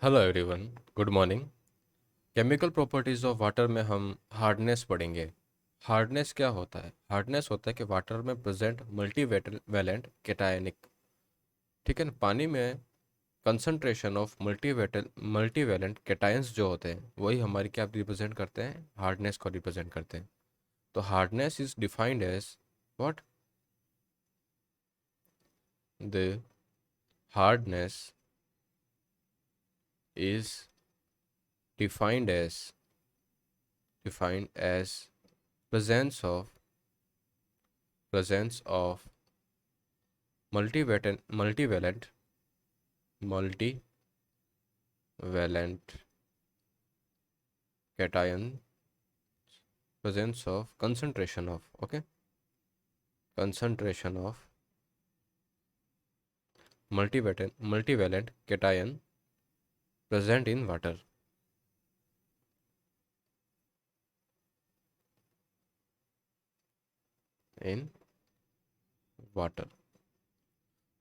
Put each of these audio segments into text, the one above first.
Hello everyone, good morning. Chemical properties of water में हम hardness पढ़ेंगे। हार्डनेस क्या होता है? हार्डनेस होता है कि वाटर में प्रेजेंट मल्टीवैलेंट कैटायनिक, ठीक है ना। पानी में कंसंट्रेशन ऑफ मल्टीवैलेंट कैटायंस जो होते हैं वही हमारी क्या रिप्रेजेंट करते हैं? हार्डनेस को रिप्रेजेंट करते हैं। तो hardness is defined as what? The hardness is defined as presence of presence of multivalent multivalent cation, presence of concentration of, okay, concentration of multivalent cation present in water, in water।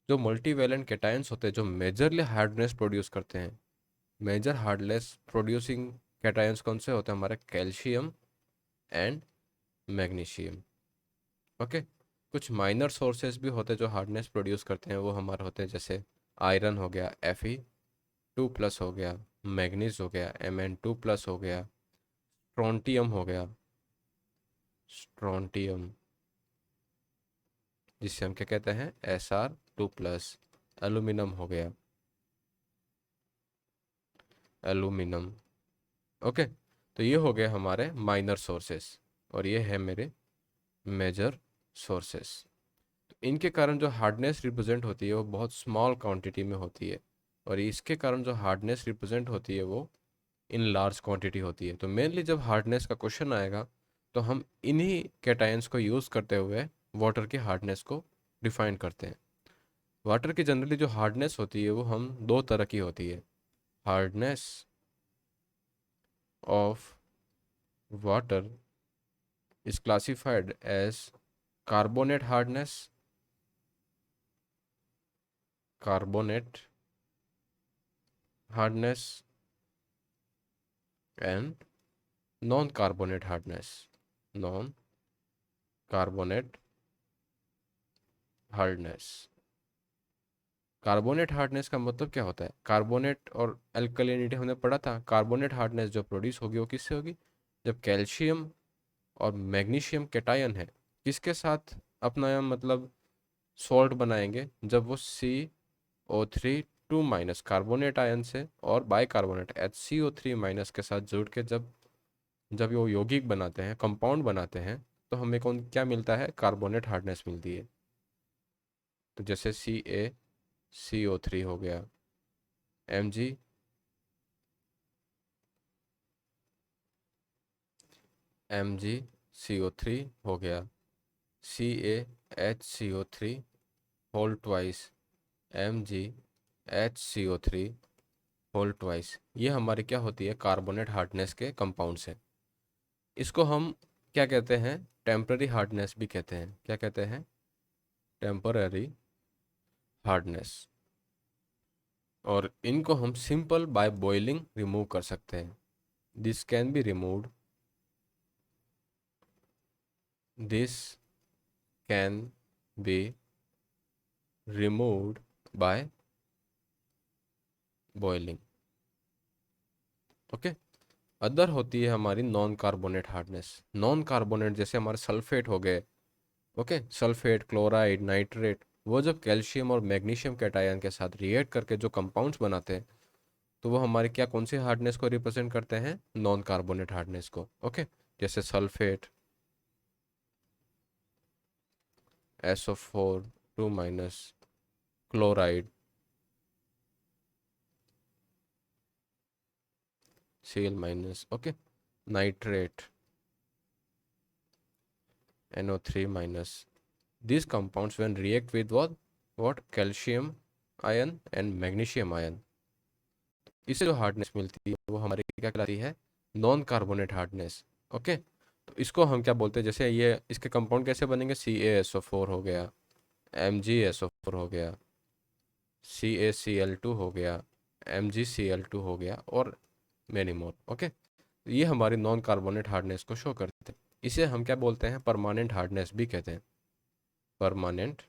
जो मल्टीवैलेंट cations होते हैं जो majorly hardness produce करते हैं, major hardness producing cations कौन से होते हैं? हमारे कैल्शियम एंड मैग्नीशियम। ओके। कुछ माइनर सोर्सेज भी होते हैं जो हार्डनेस प्रोड्यूस करते हैं, वो हमारे होते हैं जैसे आयरन हो गया Fe2+ हो गया, मैग्नीज हो गया Mn2+ हो गया, स्ट्रोंटियम हो गया, स्ट्रोंटियम जिससे हम क्या कहते हैं? Sr2+, एल्यूमिनियम हो गया, एल्यूमिनियम। ओके। तो ये हो गए हमारे माइनर सोर्सेस और ये है मेरे मेजर सोर्सेस। तो इनके कारण जो हार्डनेस रिप्रेजेंट होती है वो बहुत स्मॉल क्वांटिटी में होती है, और इसके कारण जो हार्डनेस रिप्रेजेंट होती है वो इन लार्ज क्वांटिटी होती है। तो मेनली जब हार्डनेस का क्वेश्चन आएगा तो हम इन्हीं कैटायंस को यूज़ करते हुए वाटर की हार्डनेस को डिफाइन करते हैं। वाटर की जनरली जो हार्डनेस होती है वो हम दो तरह की होती है। Hardness of water is classified as carbonate hardness, carbonate hardness and non carbonate hardness, non carbonate hardness. Carbonate hardness का मतलब क्या होता है? कार्बोनेट और अल्कलिनिटी हमने पढ़ा था। कार्बोनेट हार्डनेस जो प्रोड्यूस होगी वो किससे होगी? जब कैल्शियम और मैग्नीशियम कैटायन है किसके साथ अपना मतलब सॉल्ट बनाएंगे? जब वो CO3 2- कार्बोनेट आयन से और बाइकार्बोनेट HCO3- के साथ जुड़ के जब जब वो यौगिक बनाते हैं, कंपाउंड बनाते हैं, तो हमें कौन क्या मिलता है? कार्बोनेट हार्डनेस मिलती है। तो जैसे CaCO3 हो गया, Mg MgCO3 हो गया, CaHCO3 whole twice, MgHCO3 whole twice. ये हमारी क्या होती है? कार्बोनेट हार्डनेस के कंपाउंड्स हैं। इसको हम क्या कहते हैं? टेम्पररी हार्डनेस भी कहते हैं। क्या कहते हैं? Temporary hardness. और इनको हम सिंपल बाय बॉइलिंग रिमूव कर सकते हैं। This can be removed, this can be removed by boiling. Okay. Other होती है हमारी non carbonate hardness. Non carbonate जैसे हमारे सल्फेट हो गए, ओके, सल्फेट, क्लोराइड, नाइट्रेट, वो जब कैल्शियम और मैग्नीशियम कैटायन के साथ रिएक्ट करके जो कंपाउंड्स बनाते हैं तो वो हमारे क्या कौन सी हार्डनेस को रिप्रेजेंट करते हैं? नॉन कार्बोनेट हार्डनेस को। ओके। जैसे sulphate SO4 2- chloride Cl-, okay, nitrate NO3-। these compounds when react with what calcium ion and magnesium ion, इससे जो हार्डनेस मिलती है वो हमारी क्या कहलाती है? Non carbonate hardness. ओके। तो इसको हम क्या बोलते हैं? जैसे ये इसके कंपाउंड कैसे बनेंगे? CaSO4 हो गया, MgSO4 हो गया, CaCl2 हो गया, MgCl2 हो गया और मैनी मोर। ओके, ये हमारी नॉन कार्बोनेट हार्डनेस को शो करते हैं। इसे हम क्या बोलते हैं, परमानेंट हार्डनेस भी कहते हैं, परमानेंट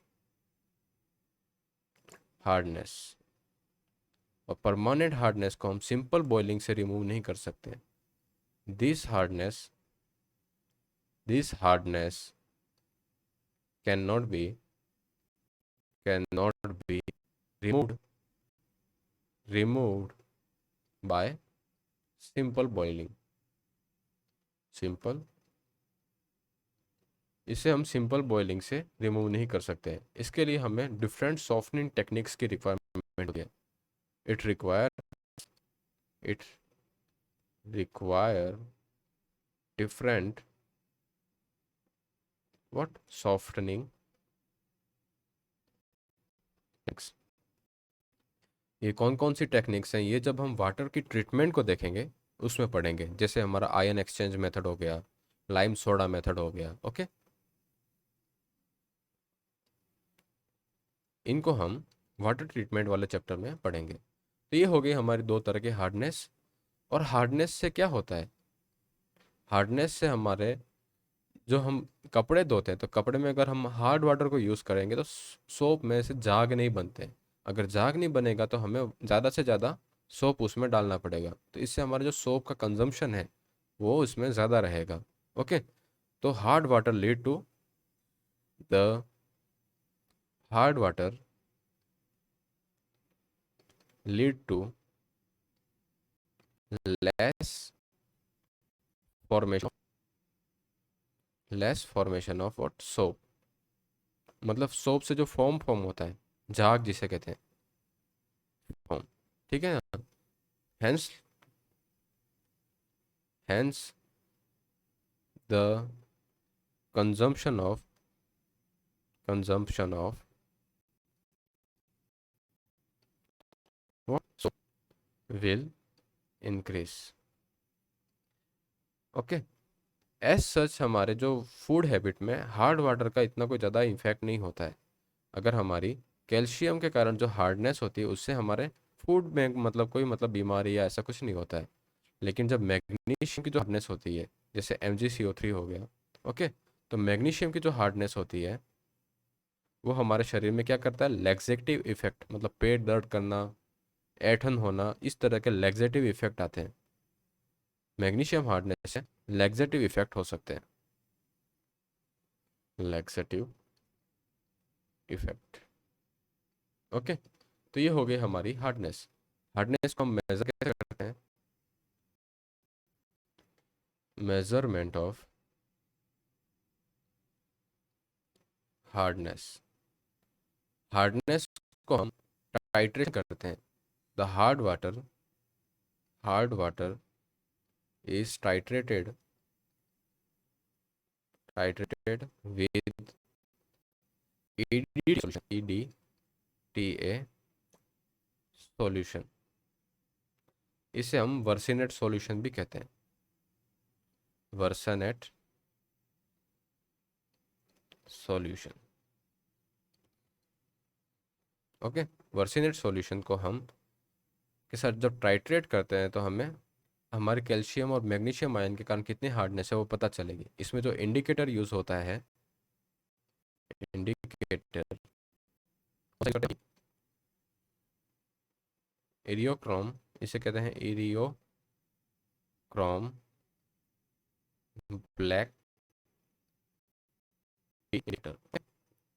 हार्डनेस। और परमानेंट हार्डनेस को हम सिंपल बॉइलिंग से रिमूव नहीं कर सकते। This hardness can not be removed removed by simple boiling। Simple, इसे हम सिंपल बॉइलिंग से रिमूव नहीं कर सकते हैं। इसके लिए हमें डिफरेंट सॉफ्टनिंग टेक्निक्स की रिक्वायरमेंट होती है। It require it require different what softening techniques. ये कौन कौन सी टेक्निक्स हैं, ये जब हम वाटर की ट्रीटमेंट को देखेंगे उसमें पढ़ेंगे। जैसे हमारा आयन एक्सचेंज मेथड हो गया, लाइम सोडा मेथड हो गया। ओके, इनको हम वाटर ट्रीटमेंट वाले चैप्टर में पढ़ेंगे। तो ये हो गई हमारी दो तरह की हार्डनेस। और हार्डनेस से क्या होता है, हार्डनेस से हमारे जो हम कपड़े धोते हैं, तो कपड़े में अगर हम हार्ड वाटर को यूज़ करेंगे तो सोप में से झाग नहीं बनते। अगर झाग नहीं बनेगा तो हमें ज़्यादा से ज़्यादा सोप उसमें डालना पड़ेगा, तो इससे हमारा जो सोप का कंजम्पशन है वो उसमें ज़्यादा रहेगा। ओके, तो the hard water lead to less formation of what soap. मतलब सोप से जो फॉर्म होता है, झाग जिसे कहते हैं, फॉर्म, ठीक है ना। Hence hence the consumption of what soap will increase। Okay, as such हमारे जो फूड हैबिट में हार्ड वाटर का इतना कोई ज़्यादा इफेक्ट नहीं होता है। अगर हमारी कैल्शियम के कारण जो हार्डनेस होती है उससे हमारे फूड में मतलब कोई मतलब बीमारी या ऐसा कुछ नहीं होता है। लेकिन जब मैग्नीशियम की जो हार्डनेस होती है, जैसे MgCO3 हो गया, ओके, तो मैग्नीशियम की जो हार्डनेस होती है वो हमारे शरीर में क्या करता है, लैक्सेटिव इफेक्ट, मतलब पेट दर्द करना, ऐठन होना, इस तरह के लैक्सेटिव इफेक्ट आते हैं। मैग्नीशियम हार्डनेस से लैक्सेटिव इफेक्ट हो सकते हैं, लैक्सेटिव इफेक्ट। ओके, तो ये हो गई हमारी हार्डनेस। हार्डनेस को हम मेजर कैसे करते हैं, मेजरमेंट ऑफ हार्डनेस। हार्डनेस को हम टाइट्रेट करते हैं। The hard water is titrated with EDTA solution. इसे हम वर्सिनेट सॉल्यूशन भी कहते हैं, वर्सनेट सॉल्यूशन। ओके, वर्सिनेट सॉल्यूशन को हम के साथ जब टाइट्रेट करते हैं तो हमें हमारे कैल्शियम और मैग्नीशियम आयन के कारण कितनी हार्डनेस है वो पता चलेगी। इसमें जो इंडिकेटर यूज होता है, इंडिकेटर एरियोक्रोम, इसे कहते हैं eriochrome black T indicator.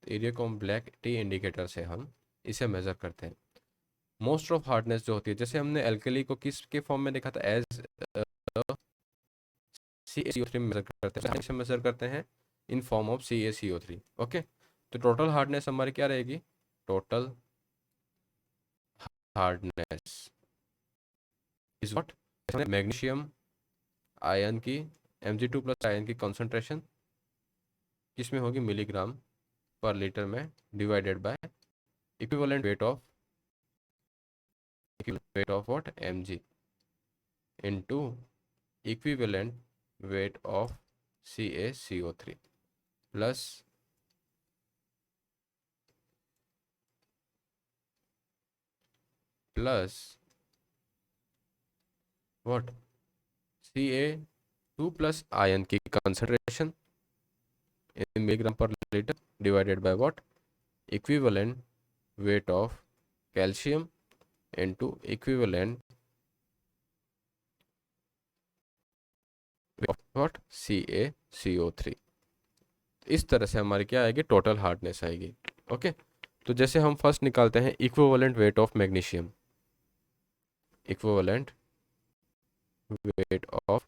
Eriochrome black T indicator से हम इसे मेजर करते हैं। मोस्ट ऑफ हार्डनेस जो होती है, जैसे हमने एल्कली को किस के फॉर्म में देखा था, एज CaCO3 में मेजर करते हैं, इसे मेजर करते हैं in form of CaCO3। Okay, तो टोटल हार्डनेस हमारी क्या रहेगी, total hardness is what, magnesium ion की Mg2+ आयन की कॉन्सेंट्रेशन किसमें होगी, मिलीग्राम पर लीटर में, divided by equivalent weight of what Mg into equivalent weight of CaCO3 plus plus what Ca2 plus ion की कंसंट्रेशन इन मिलीग्राम पर litre divided by what equivalent weight of calcium into equivalent of what CaCO3। इस तरह से हमारी क्या आएगी, total hardness आएगी। Okay, तो जैसे हम फर्स्ट निकालते हैं equivalent weight of magnesium, equivalent weight of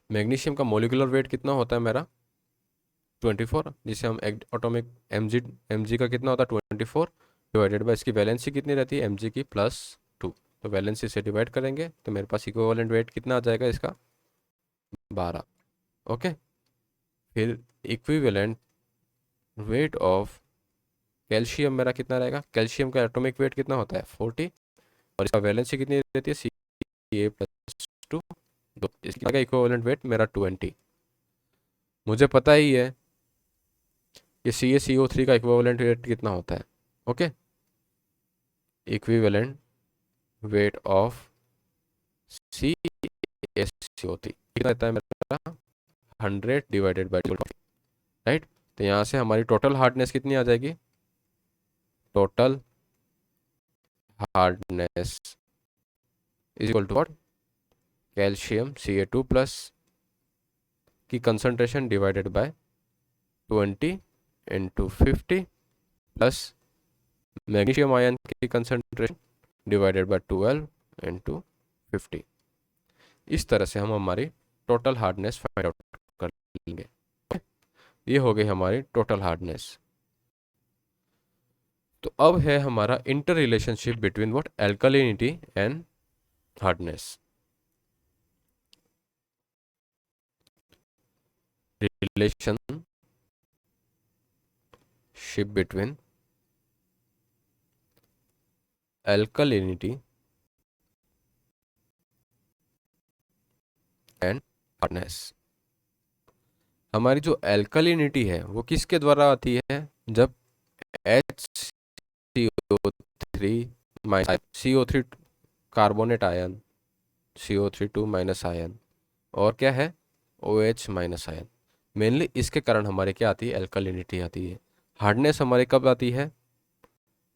magnesium का मोलिकुलर वेट कितना होता है मेरा 24, जिसे हम एटॉमिक mg का कितना होता है 24 डिवाइडेड बाय इसकी वैलेंसी कितनी रहती है mg की +2, तो वैलेंसी से डिवाइड करेंगे तो मेरे पास इक्विवेलेंट वेट कितना आ जाएगा इसका 12। ओके, फिर इक्विवेलेंट वेट ऑफ कैल्शियम मेरा कितना रहेगा, कैल्शियम का एटॉमिक वेट कितना होता है 40 और इसका वैलेंसी कितनी रहती है Ca+2, तो इसका इक्विवेलेंट वेट मेरा 20। मुझे पता ही है कि CaCO3 का इक्विवेलेंट वेट कितना होता है। Okay, equivalent weight of CaCO3 कितना रहता है मेरा 100 डिवाइडेड बाय 2, राइट। तो यहाँ से हमारी टोटल हार्डनेस कितनी आ जाएगी, total hardness is equal to what calcium Ca2 plus की concentration divided by 20 into 50 plus magnesium ion की कंसंट्रेशन डिवाइडेड बाय 12 इंटू 50। इस तरह से हम हमारी टोटल हार्डनेस फाइंड आउट कर लेंगे। ये हो गई हमारी टोटल हार्डनेस। तो अब है हमारा inter relationship between what alkalinity and hardness. relationship between alkalinity and hardness. हमारी जो एल्कलिनिटी है वो किसके द्वारा आती है, जब HCO3 CO3 carbonate ion CO3 minus ion और क्या है OH माइनस आयन, मेनली इसके कारण हमारे क्या आती है एल्कलिनिटी आती है। हार्डनेस हमारे कब आती है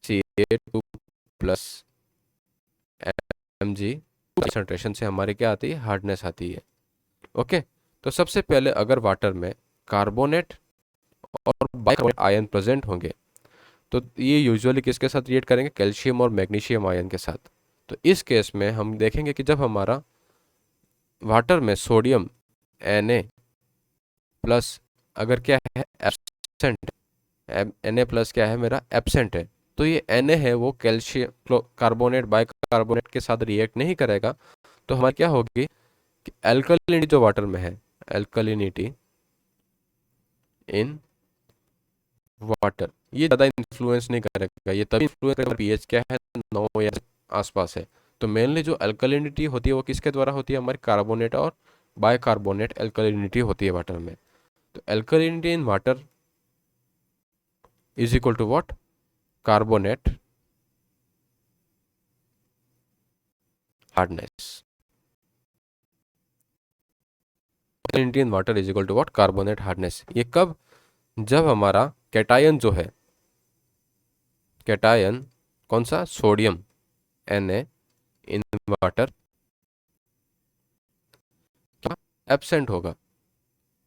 Ca2 प्लस mg कंसंट्रेशन से हमारे क्या आती है हार्डनेस आती है। ओके, तो सबसे पहले अगर वाटर में कार्बोनेट और बाइकार्बोनेट आयन प्रेजेंट होंगे तो ये यूजुअली किसके साथ रिएक्ट करेंगे, कैल्शियम और मैग्नीशियम आयन के साथ। तो इस केस में हम देखेंगे कि जब हमारा वाटर में सोडियम Na प्लस अगर क्या है एब्सेंट, Na प्लस क्या है मेरा एब्सेंट है, तो ये Na है वो कैल्शियम कार्बोनेट बाइकार्बोनेट के साथ रिएक्ट नहीं करेगा। तो हमारी क्या होगी कि एल्कलिनिटी जो वाटर में है, एल्कलिनिटी इन वाटर ये ज़्यादा इन्फ्लुएंस नहीं करेगा, ये तभी इन्फ्लुएंस करेगा पीएच क्या है 9 या आसपास है। तो मेनली जो अल्कलिनिटी होती है वो किसके द्वारा होती है, हमारी कार्बोनेट और बाइकार्बोनेट अल्कलिनिटी होती है वाटर में। तो alkalinity in water is equal to what carbonate hardness, alkalinity in water is equal to what carbonate hardness. ये कब, जब हमारा कैटायन जो है, कैटायन कौन सा सोडियम Na इन वाटर क्या एब्सेंट होगा।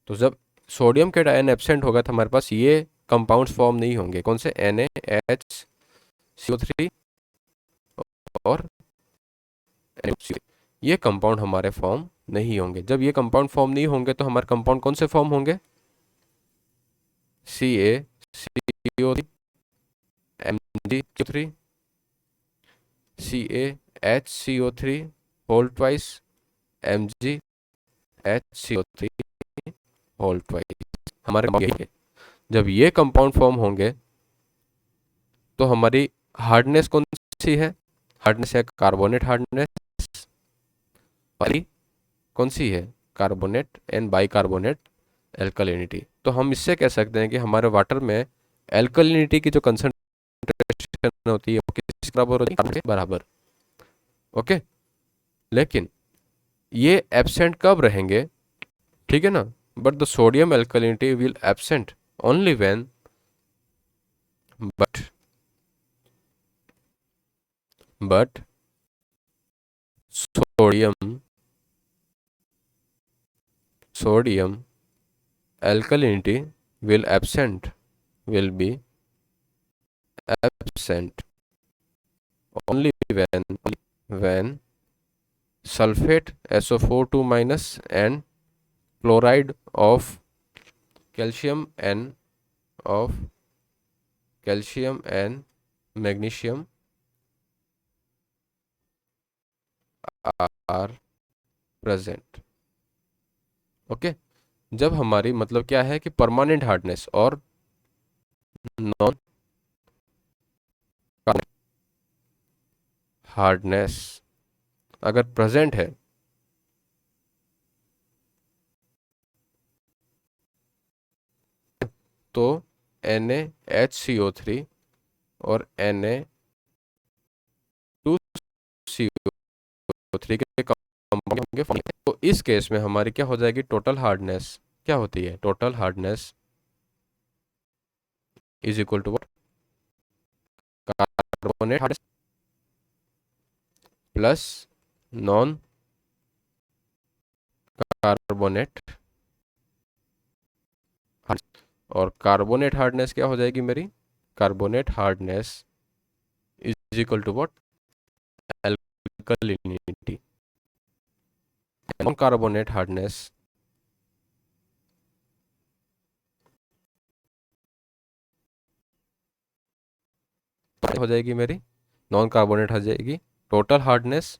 तो जब सोडियम कैटायन एब्सेंट होगा तो हमारे पास ये कंपाउंड्स फॉर्म नहीं होंगे, कौन से NaHCO3 और NaCO3, ये कंपाउंड हमारे फॉर्म नहीं होंगे। जब ये कंपाउंड फॉर्म नहीं होंगे तो हमारे कंपाउंड कौन से फॉर्म होंगे, CaCO3 MgCO3 CaHCO3 whole twice MgHCO3 whole twice हमारे यही है। जब ये कंपाउंड फॉर्म होंगे तो हमारी हार्डनेस कौन सी है, हार्डनेस है कार्बोनेट हार्डनेस, वाली कौन सी है कार्बोनेट एंड बाइकार्बोनेट एल्कलिनिटी। तो हम इससे कह सकते हैं कि हमारे वाटर में एल्कलिनिटी की जो कंसंट्रेशन होती है वो किस बराबर हो जाएगी कार्बन के बराबर। ओके, लेकिन ये एब्सेंट कब रहेंगे, ठीक है ना, but the sodium alkalinity will absent only when, but but sodium alkalinity will be absent only when sulfate SO4 2 minus and chloride of calcium and of calcium and magnesium are present। Okay, जब हमारी मतलब क्या है कि permanent hardness और non hardness अगर present है तो NaHCO3 और Na2CO3 के कंपाउंड होंगे। तो इस केस में हमारी क्या हो जाएगी, टोटल हार्डनेस क्या होती है, total hardness is equal to what, carbonate hardness plus non carbonate, और कार्बोनेट हार्डनेस क्या हो जाएगी मेरी, carbonate hardness is equal to what, alkalinity. Non carbonate hardness हो जाएगी मेरी, नॉन कार्बोनेट हो जाएगी total hardness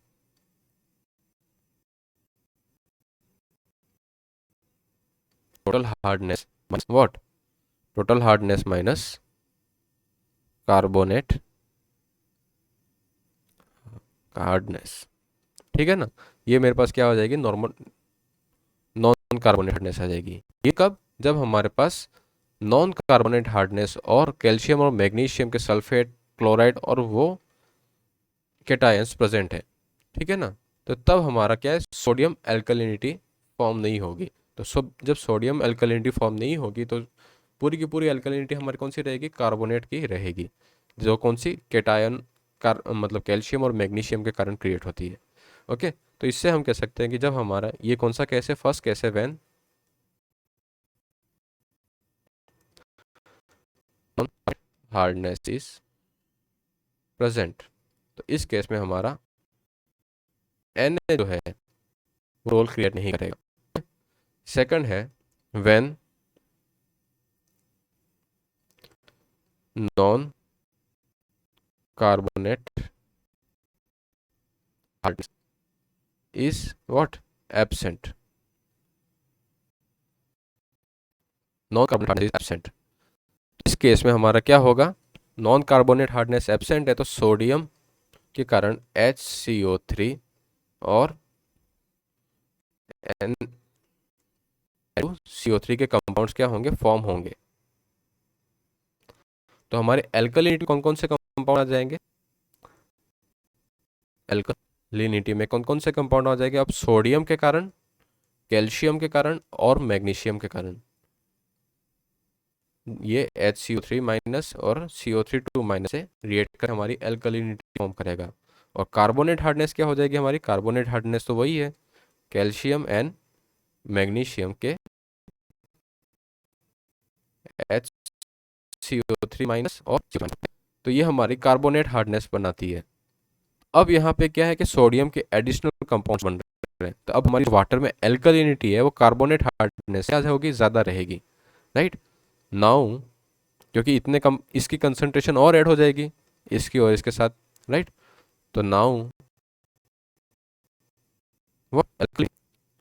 minus what, total hardness minus carbonate hardness, ठीक है ना। ये मेरे पास क्या हो जाएगी, नॉर्मल नॉन कार्बोनेट हार्डनेस आ जाएगी। ये कब, जब हमारे पास नॉन कार्बोनेट हार्डनेस और कैल्शियम और मैग्नीशियम के सल्फेट, क्लोराइड और वो केटायंस प्रेजेंट है, ठीक है ना। तो तब हमारा क्या है, सोडियम एल्कलिनिटी फॉर्म नहीं होगी। तो सब जब सोडियम एल्कलिनिटी फॉर्म नहीं होगी तो पूरी की पूरी एल्कलिनिटी हमारी कौन सी रहेगी, कार्बोनेट की रहेगी, जो कौन सी केटायन मतलब कैल्शियम और मैग्नीशियम के कारण क्रिएट होती है। ओके, तो इससे हम कह सकते हैं कि जब हमारा ये कौन सा केस है, फर्स्ट केस है व्हेन हार्डनेस इज प्रेजेंट, तो इस केस में हमारा Na जो है रोल क्रिएट नहीं करेगा। सेकंड है when non carbonate hardness is what, absent, non carbonate hardness is absent. इस केस में हमारा क्या होगा, नॉन कार्बोनेट हार्डनेस एब्सेंट है तो सोडियम के कारण HCO3 और NaCO3 के कंपाउंड्स क्या होंगे, फॉर्म होंगे। तो हमारे एल्कलिनिटी कौन कौन से कंपाउंड आ जाएंगे, एल्कलिनिटी में कौन कौन से कंपाउंड आ जाएंगे, अब सोडियम के कारण, कैल्शियम के कारण और मैग्नीशियम के कारण, ये HCO3 माइनस और CO3 माइनस से रिएक्ट कर हमारी एल्कलिनिटी फॉर्म करेगा। और कार्बोनेट हार्डनेस क्या हो जाएगी हमारी, कार्बोनेट हार्डनेस तो वही है, कैल्शियम एंड मैग्नीशियम के HCO3 माइनस और CO3 माइनस। तो ये हमारी कार्बोनेट हार्डनेस बनाती है। अब यहाँ पे क्या है कि सोडियम के एडिशनल कंपाउंड्स बन रहे हैं, तो अब हमारी वाटर में एल्कलिनिटी है वो कार्बोनेट हार्डनेस क्या होगी, ज़्यादा रहेगी, राइट। नाउ क्योंकि इतने कम इसकी कंसंट्रेशन और ऐड हो जाएगी इसकी और इसके साथ, राइट। तो now what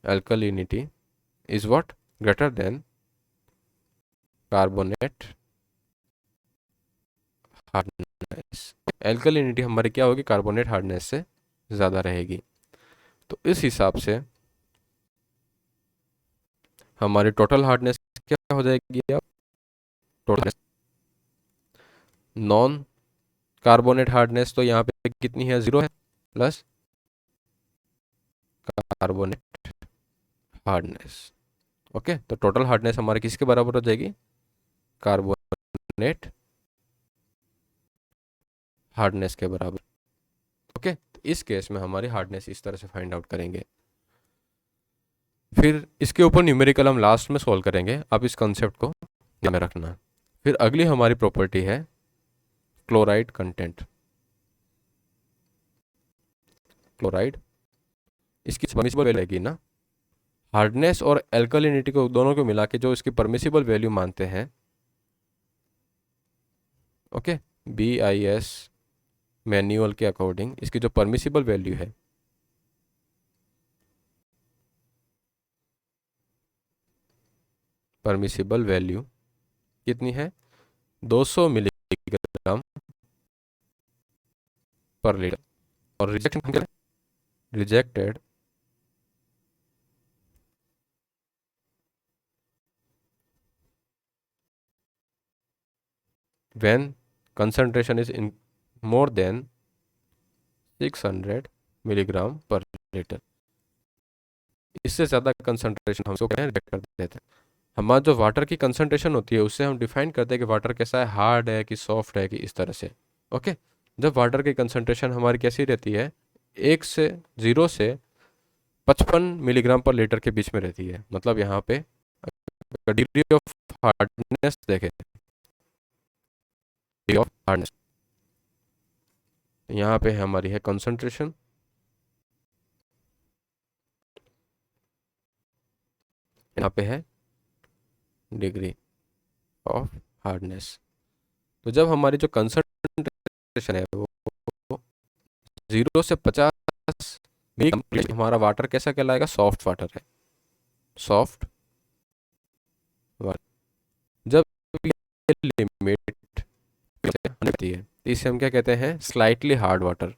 alkalinity is what, greater than carbonate hardness, alkalinity हमारी क्या होगी, कार्बोनेट हार्डनेस से ज़्यादा रहेगी। तो इस हिसाब से हमारी टोटल हार्डनेस क्या हो जाएगी, अब टोटल नॉन कार्बोनेट हार्डनेस तो यहाँ पे कितनी है, 0 है, प्लस कार्बोनेट हार्डनेस। ओके, तो टोटल हार्डनेस हमारे किसके बराबर हो जाएगी, कार्बोनेट हार्डनेस के बराबर। ओके, तो इस केस में हमारी हार्डनेस इस तरह से फाइंड आउट करेंगे। फिर इसके ऊपर न्यूमेरिकल हम लास्ट में सॉल्व करेंगे, आप इस कंसेप्ट को ध्यान में रखना। फिर अगली हमारी प्रॉपर्टी है क्लोराइड कंटेंट। क्लोराइड, इसकी परमिसिबल वैल्यू रहेगी ना, हार्डनेस और एल्कलिनिटी को दोनों को मिला के जो इसकी परमिसिबल वैल्यू मानते हैं, ओके, BIS मैन्युअल के अकॉर्डिंग इसकी जो परमिसिबल वैल्यू है, परमिसिबल वैल्यू कितनी है, 200 मिलीग्राम पर लीटर। और rejected when concentration is in more than 600 milligram पर लीटर। इससे ज़्यादा कंसंट्रेशन हम उसको रिजेक्ट कर देते हैं। हमारा जो वाटर की कंसंट्रेशन होती है उससे हम डिफाइन करते हैं कि वाटर कैसा है, हार्ड है कि सॉफ्ट है कि इस तरह से। ओके, जब वाटर की कंसंट्रेशन हमारी कैसी रहती है, 0 से 55 मिलीग्राम पर लीटर के बीच में रहती है, मतलब यहाँ पे डिग्री ऑफ हार्डनेस देखें, डिग्री ऑफ हार्डनेस यहाँ पे हमारी है कंसंट्रेशन, यहाँ पे है डिग्री ऑफ हार्डनेस। तो जब हमारी जो कंसंट्रेशन है वो 0 से 50 मिलीग्राम, हमारा वाटर कैसा कहलाएगा, सॉफ्ट वाटर है, सॉफ्ट वाटर। जब ये लिमिट होती है तो इसे हम क्या कहते हैं, slightly hard water,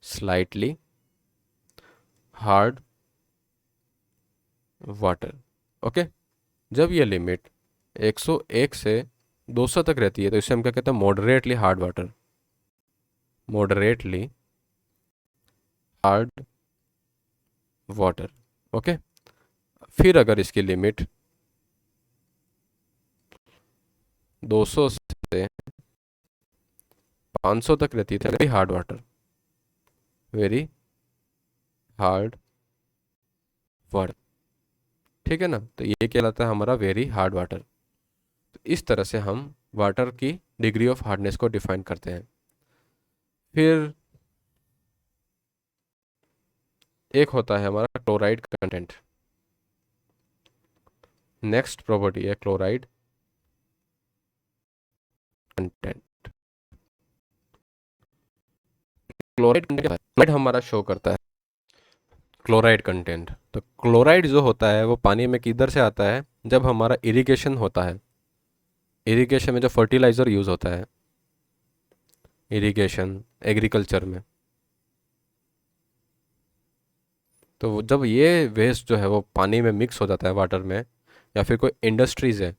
slightly hard water. Okay, जब ये लिमिट 101 से 200 तक रहती है तो इसे हम क्या कहते हैं, moderately hard water, moderately hard water. Okay, फिर अगर इसकी लिमिट 200 से 500 तक रहती है, very hard water, very hard water. ठीक है ना, तो ये कहलाता है हमारा वेरी हार्ड वाटर। तो इस तरह से हम वाटर की डिग्री ऑफ हार्डनेस को डिफाइन करते हैं। फिर एक होता है हमारा क्लोराइड कंटेंट। नेक्स्ट प्रॉपर्टी है क्लोराइड कंटेंट। क्लोराइड हमारा शो करता है क्लोराइड कंटेंट। तो क्लोराइड जो होता है वो पानी में किधर से आता है, जब हमारा इरिगेशन होता है, इरिगेशन में जो फर्टिलाइजर यूज होता है, इरिगेशन एग्रीकल्चर में, तो जब ये वेस्ट जो है वो पानी में मिक्स हो जाता है वाटर में, या फिर कोई इंडस्ट्रीज है,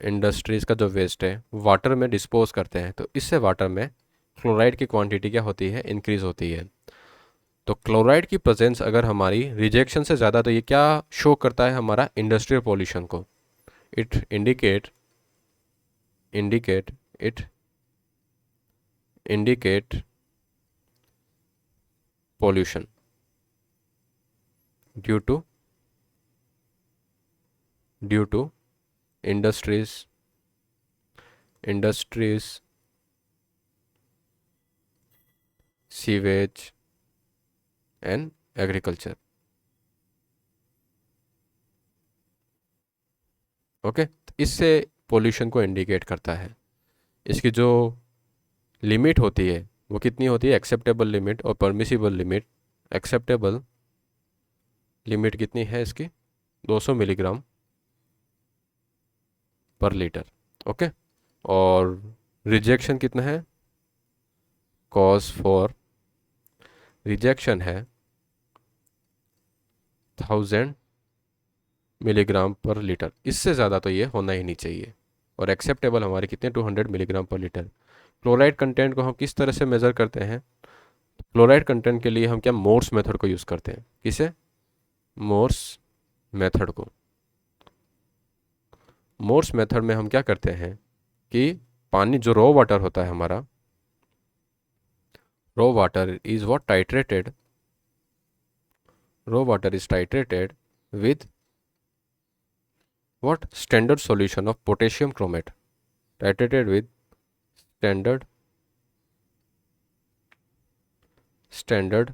इंडस्ट्रीज का जो वेस्ट है वाटर में डिस्पोज करते हैं, तो इससे वाटर में क्लोराइड की क्वांटिटी क्या होती है, इंक्रीज होती है। तो क्लोराइड की प्रेजेंस अगर हमारी रिजेक्शन से ज़्यादा, तो ये क्या शो करता है, हमारा इंडस्ट्रियल पॉल्यूशन को। It indicate indicate it indicate pollution due to industries sewage and agriculture। Okay, इससे पोल्यूशन को इंडिकेट करता है। इसकी जो लिमिट होती है वो कितनी होती है, एक्सेप्टेबल लिमिट और परमिसिबल लिमिट। एक्सेप्टेबल लिमिट कितनी है इसकी, 200 मिलीग्राम पर लीटर। ओके, और रिजेक्शन कितना है, कॉज फॉर रिजेक्शन है 1000 मिलीग्राम पर लीटर। इससे ज़्यादा तो ये होना ही नहीं चाहिए। और एक्सेप्टेबल हमारे कितने, 200 मिलीग्राम पर लीटर। क्लोराइड कंटेंट को हम किस तरह से मेज़र करते हैं? क्लोराइड कंटेंट के लिए हम क्या मोर्स मेथड को यूज़ करते हैं? किसे? मोर्स मेथड को। मोर्स मेथड में हम क्या करते हैं कि पानी जो रॉ वाटर होता है हमारा, raw water is what titrated, raw water is titrated with what standard solution of potassium chromate, titrated with standard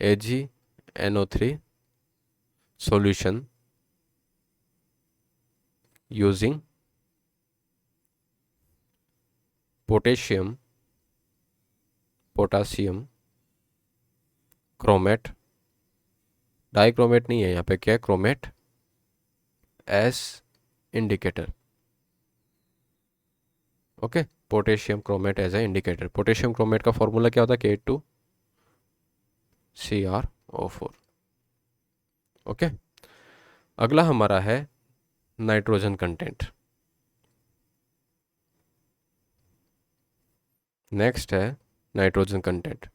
AgNO3 solution using potassium chromate, dichromate नहीं है यहाँ पे, क्या है? Chromate as indicator. Okay, potassium chromate as a indicator. Potassium chromate का formula क्या होता है? K2CrO4। ओके, अगला हमारा है नाइट्रोजन कंटेंट। नेक्स्ट है नाइट्रोजन कंटेंट।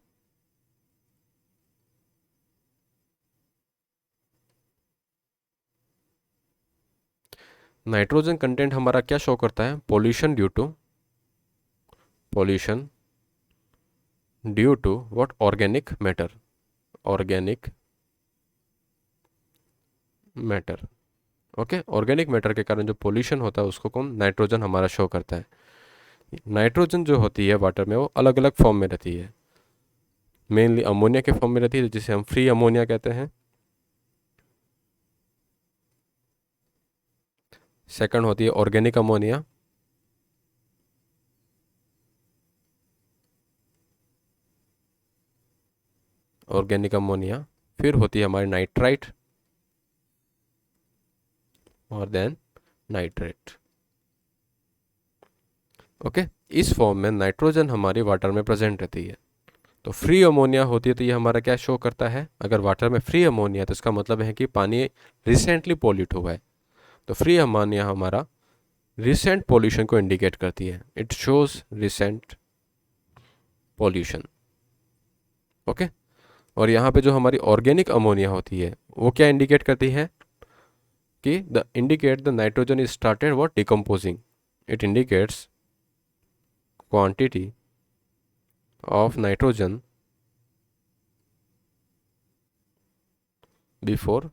नाइट्रोजन कंटेंट हमारा क्या शो करता है? Pollution due to what? Organic matter. Okay, organic matter के कारण जो पोल्यूशन होता है उसको कौन? नाइट्रोजन हमारा शो करता है। नाइट्रोजन जो होती है वाटर में वो अलग अलग फॉर्म में रहती है। मेनली अमोनिया के फॉर्म में रहती है जिसे हम फ्री अमोनिया कहते हैं। सेकंड होती है ऑर्गेनिक अमोनिया। फिर होती है हमारी नाइट्राइट और देन नाइट्रेट। ओके, इस फॉर्म में नाइट्रोजन हमारी वाटर में प्रेजेंट रहती है। तो फ्री अमोनिया होती है तो ये हमारा क्या शो करता है? अगर वाटर में फ्री अमोनिया तो इसका मतलब है कि पानी रिसेंटली पॉल्यूट हुआ है। तो फ्री अमोनिया हमारा रिसेंट पॉल्यूशन को इंडिकेट करती है। It shows recent pollution. Okay, और यहाँ पे जो हमारी ऑर्गेनिक अमोनिया होती है वो क्या इंडिकेट करती है? कि the indicate the nitrogen is started what? Decomposing. It indicates quantity of nitrogen before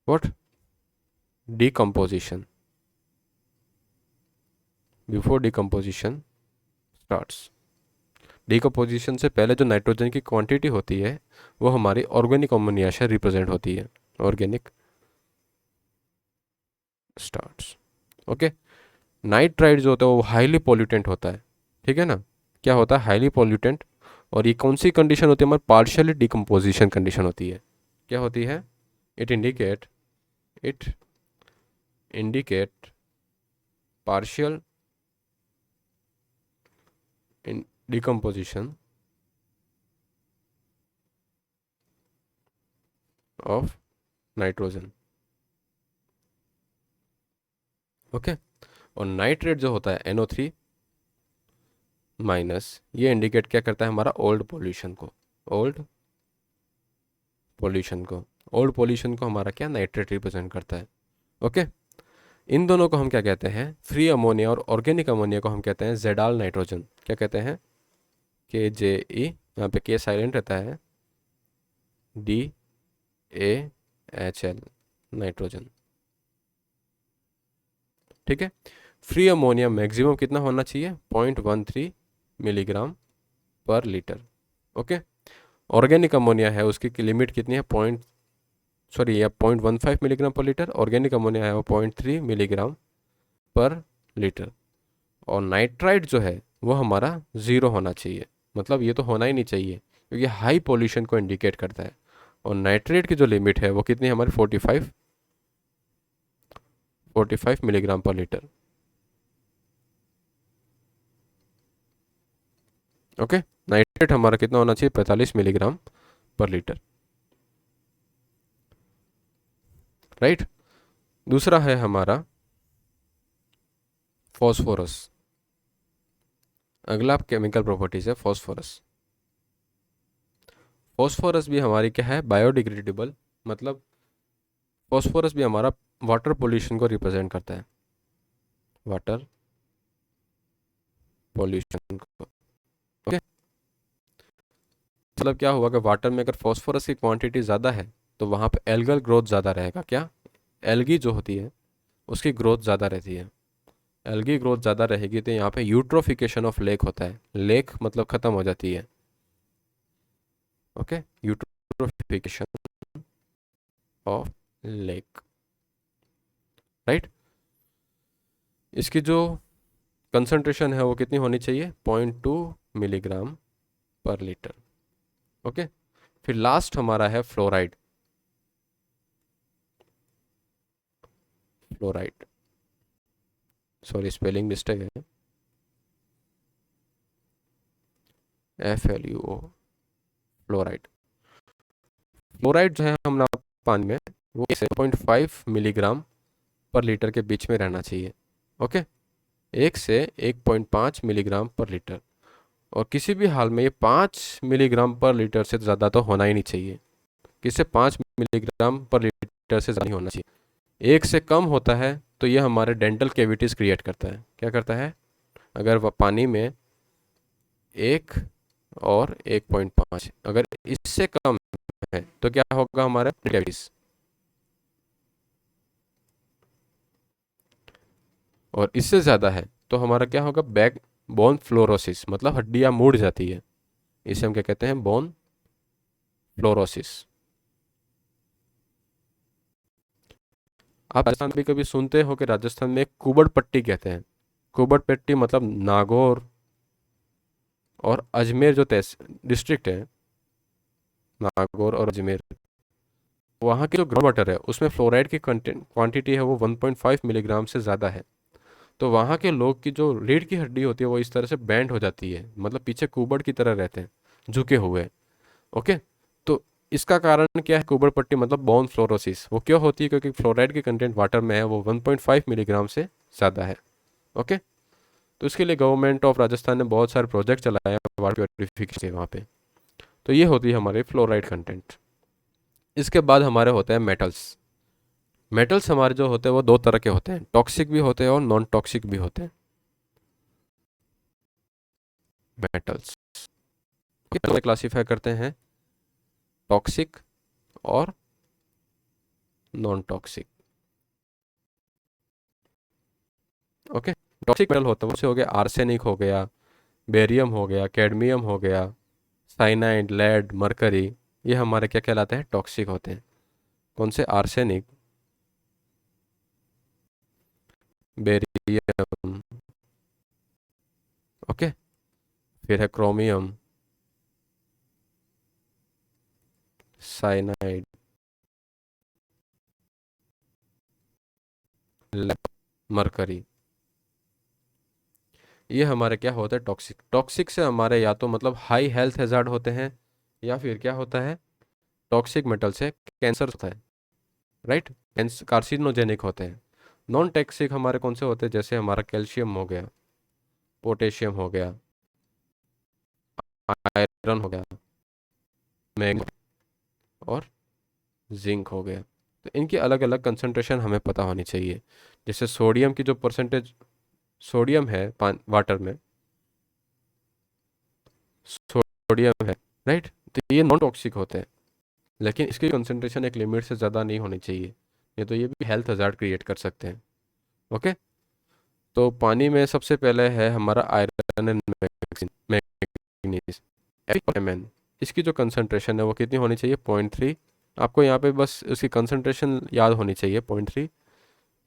what? Decomposition starts। Decomposition से पहले जो नाइट्रोजन की क्वांटिटी होती है वो हमारी ऑर्गेनिक अमोनिया से रिप्रेजेंट होती है। Organic starts. ओके, नाइट्राइट जो होता है वो हाईली पॉल्यूटेंट होता है। ठीक है ना? क्या होता है? Highly pollutant. और ये कौन सी कंडीशन होती है? हमारी पार्शियली डिकम्पोजिशन कंडीशन होती है। क्या होती है? It indicate partial in decomposition of nitrogen। Okay, और नाइट्रेट जो होता है NO3 माइनस, ये इंडिकेट क्या करता है? हमारा ओल्ड पोल्यूशन को हमारा क्या? नाइट्रेट रिप्रेजेंट करता है। ओके, इन दोनों को हम क्या कहते हैं? फ्री अमोनिया और ऑर्गेनिक अमोनिया को हम कहते हैं जेडाल नाइट्रोजन। क्या कहते हैं? KJE, यहाँ पे के साइलेंट रहता है, DAHL नाइट्रोजन। ठीक है, फ्री अमोनिया मैक्सिमम कितना होना चाहिए? 0.13 मिलीग्राम पर लीटर। ओके, ऑर्गेनिक अमोनिया है उसकी लिमिट कितनी है? 0.15 मिलीग्राम पर लीटर। ऑर्गेनिक अमोनिया है वो 0.3 मिलीग्राम पर लीटर। और नाइट्राइट जो है वो हमारा 0 होना चाहिए। मतलब ये तो होना ही नहीं चाहिए क्योंकि हाई पॉल्यूशन को इंडिकेट करता है। और नाइट्रेट की जो लिमिट है वो कितनी है हमारी? 45 मिलीग्राम पर लीटर। ओके, नाइट्रेट हमारा कितना होना चाहिए? 45 मिलीग्राम पर लीटर। राइट। दूसरा है हमारा फॉस्फोरस, अगला केमिकल प्रॉपर्टीज है फॉस्फोरस। फॉस्फोरस भी हमारी क्या है, बायोडिग्रेडेबल, मतलब फॉस्फोरस भी हमारा वाटर पोल्यूशन को रिप्रेजेंट करता है, वाटर पोल्यूशन को। ओके, मतलब क्या हुआ कि वाटर में अगर फॉस्फोरस की क्वांटिटी ज़्यादा है तो वहाँ पे एल्गल ग्रोथ ज़्यादा रहेगा। क्या, एल्गी जो होती है उसकी ग्रोथ ज़्यादा रहती है। एल्गी ग्रोथ ज़्यादा रहेगी तो यहाँ पे यूट्रोफिकेशन ऑफ लेक होता है, लेक मतलब ख़त्म हो जाती है। Okay, eutrophication of lake, right. इसकी जो कंसंट्रेशन है वो कितनी होनी चाहिए, 0.2 मिलीग्राम पर लीटर। ओके, फिर लास्ट हमारा है fluoride. Fluoride, sorry spelling mistake है, FLUO, फ्लोराइड। फ्लोराइड जो है हम पानी में वो 1.5 मिलीग्राम पर लीटर के बीच में रहना चाहिए। ओके, 1 से 1.5 मिलीग्राम पर लीटर, और किसी भी हाल में ये 5 मिलीग्राम पर लीटर से ज़्यादा तो होना ही नहीं चाहिए। किससे, 5 मिलीग्राम पर लीटर से ज़्यादा नहीं होना चाहिए। 1 से कम होता है तो ये हमारे डेंटल कैविटीज़ क्रिएट करता है। क्या करता है, अगर वह पानी में 1 और 1.5, अगर इससे कम है तो क्या होगा, हमारे कैविटीज़, और इससे ज़्यादा है तो हमारा क्या होगा, बैक बोन फ्लोरोसिस, मतलब हड्डियाँ मुड़ जाती है। इसे हम क्या कहते हैं, बोन फ्लोरोसिस। आप राजस्थान भी कभी सुनते हो कि राजस्थान में एक कुबड़ पट्टी कहते हैं। कुबड़ पट्टी मतलब नागौर और अजमेर जो तहस डिस्ट्रिक्ट है, नागौर और अजमेर, वहाँ की जो ग्राउंड वाटर है उसमें फ्लोराइड की क्वांटिटी है वो 1.5 मिलीग्राम से ज़्यादा है। तो वहाँ के लोग की जो रीढ़ की हड्डी होती है वो इस तरह से बैंड हो जाती है, मतलब पीछे कुबड़ की तरह रहते हैं, झुके हुए। ओके, तो इसका कारण क्या है, कुबड़ पट्टी मतलब बोन फ्लोरोसिस, वो क्यों होती है, क्योंकि फ्लोराइड की कंटेंट वाटर में है वो 1.5 मिलीग्राम से ज़्यादा है। ओके, तो इसके लिए गवर्नमेंट ऑफ राजस्थान ने बहुत सारे प्रोजेक्ट चलाए हैं वाटर प्योरिफिकेशन के वहाँ पे। तो ये होती है हमारी फ्लोराइड कंटेंट। इसके बाद हमारे होते हैं मेटल्स। मेटल्स हमारे जो होते हैं वो दो तरह के होते हैं, टॉक्सिक भी होते हैं और नॉन टॉक्सिक भी होते हैं मेटल्स। क्लासीफाई करते हैं टॉक्सिक और non toxic. Okay, toxic metal होता है वो से हो गया, आर्सेनिक हो गया, बेरियम हो गया, कैडमियम हो गया, साइनाइड, लेड, मरकरी, ये हमारे क्या कहलाते हैं, टॉक्सिक होते हैं। कौन से, आर्सेनिक, बेरियम, ओके, फिर है क्रोमियम, साइनाइड, लेड, मरकरी, ये हमारे क्या होते हैं, टॉक्सिक। टॉक्सिक से हमारे या तो मतलब हाई हेल्थ हैजार्ड होते हैं, या फिर क्या होता है, टॉक्सिक मेटल से कैंसर होता है, राइट, कार्सिनोजेनिक होते हैं। नॉन टॉक्सिक हमारे कौन से होते हैं, जैसे हमारा कैल्शियम हो गया, पोटेशियम हो गया, आयरन हो गया, मैग्नीशियम और जिंक हो गया। तो इनकी अलग अलग कंसंट्रेशन हमें पता होनी चाहिए। जैसे सोडियम की जो परसेंटेज सोडियम है वाटर में, सोडियम है, राइट, तो ये नॉन टॉक्सिक होते हैं, लेकिन इसकी कंसंट्रेशन एक लिमिट से ज़्यादा नहीं होनी चाहिए, नहीं तो ये भी हेल्थ हज़ार्ड क्रिएट कर सकते हैं। ओके, तो पानी में सबसे पहले है हमारा आयरन एंड मैग्नीज, एमएन। इसकी जो कंसंट्रेशन है वो कितनी होनी चाहिए, 0.3। आपको यहाँ पे बस उसकी कंसंट्रेशन याद होनी चाहिए, 0.3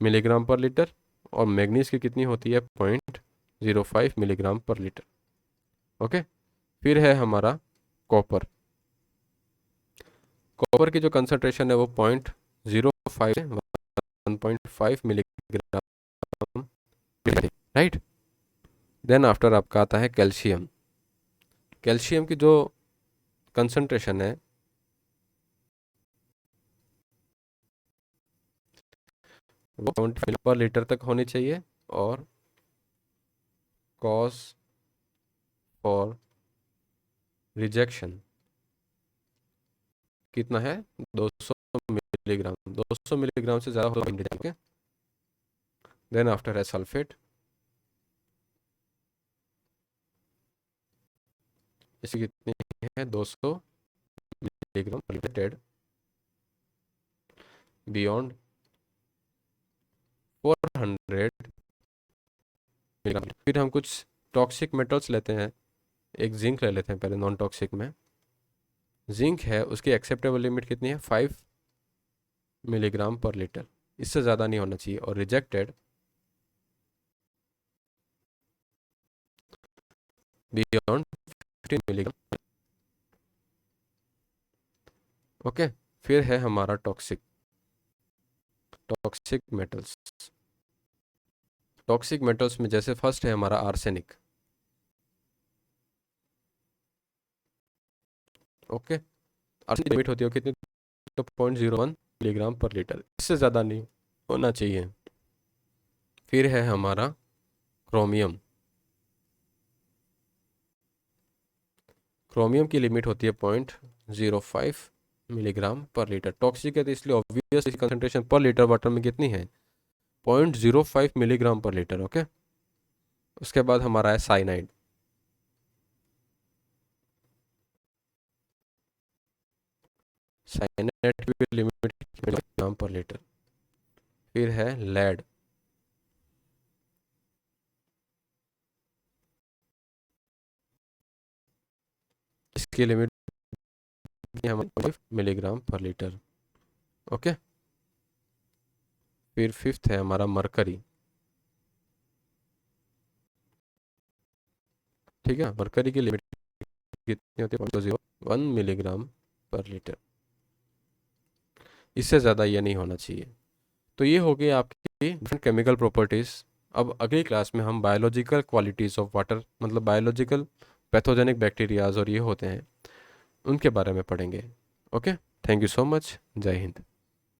मिलीग्राम पर लीटर। और मैग्नीज की कितनी होती है, 0.05 मिलीग्राम पर लीटर। ओके, फिर है हमारा कॉपर। कॉपर की जो कंसंट्रेशन है वो 0.05 से 1.5 मिलीग्राम, राइट। देन आफ्टर आपका आता है कैल्शियम। कैल्शियम की जो कंसंट्रेशन है वो 70 पर लीटर तक होनी चाहिए, और कॉज फॉर रिजेक्शन कितना है? 200 मिलीग्राम। 200 मिलीग्राम से ज़्यादा हो तो देन आफ्टर है सल्फेट, इसकी कितनी है? 200 मिलीग्राम लिमिटेड बियॉन्ड 400 मिलीग्राम। फिर हम कुछ टॉक्सिक मेटल्स लेते हैं। एक जिंक ले लेते हैं पहले, नॉन टॉक्सिक में। जिंक है, उसकी एक्सेप्टेबल लिमिट कितनी है? 5 मिलीग्राम पर लीटर, इससे ज़्यादा नहीं होना चाहिए। और रिजेक्टेड बियॉन्ड 15 मिलीग्राम। ओके, फिर है हमारा toxic toxic metals. Toxic metals में जैसे फर्स्ट है हमारा आर्सेनिक। ओके, आर्सेनिक लिमिट होती है कितनी? तो 0.01 मिलीग्राम पर लीटर, इससे ज़्यादा नहीं होना चाहिए। फिर है हमारा क्रोमियम। क्रोमियम की लिमिट होती है 0.05 मिलीग्राम पर लीटर। टॉक्सिक है तो इसलिए ऑब्वियस कंसंट्रेशन पर लीटर वाटर में कितनी है? 0.05 मिलीग्राम पर लीटर। ओके, उसके बाद हमारा है साइनाइड। साइनाइड की लिमिट मिलीग्राम पर लीटर। फिर है लेड। इसकी लिमिट हमारे मिलीग्राम पर लीटर। ओके, फिर फिफ्थ है हमारा मरकरी। ठीक है, मरकरी की लिमिट कितनी होती है? 0.01 मिलीग्राम पर लीटर, इससे ज़्यादा ये नहीं होना चाहिए। तो ये हो गई आपकी डिफरेंट केमिकल प्रॉपर्टीज़। अब अगली क्लास में हम बायोलॉजिकल क्वालिटीज़ ऑफ वाटर, मतलब बायोलॉजिकल पैथोजेनिक बैक्टीरियाज और ये होते हैं, उनके बारे में पढ़ेंगे। Okay, thank you so much. जय हिंद।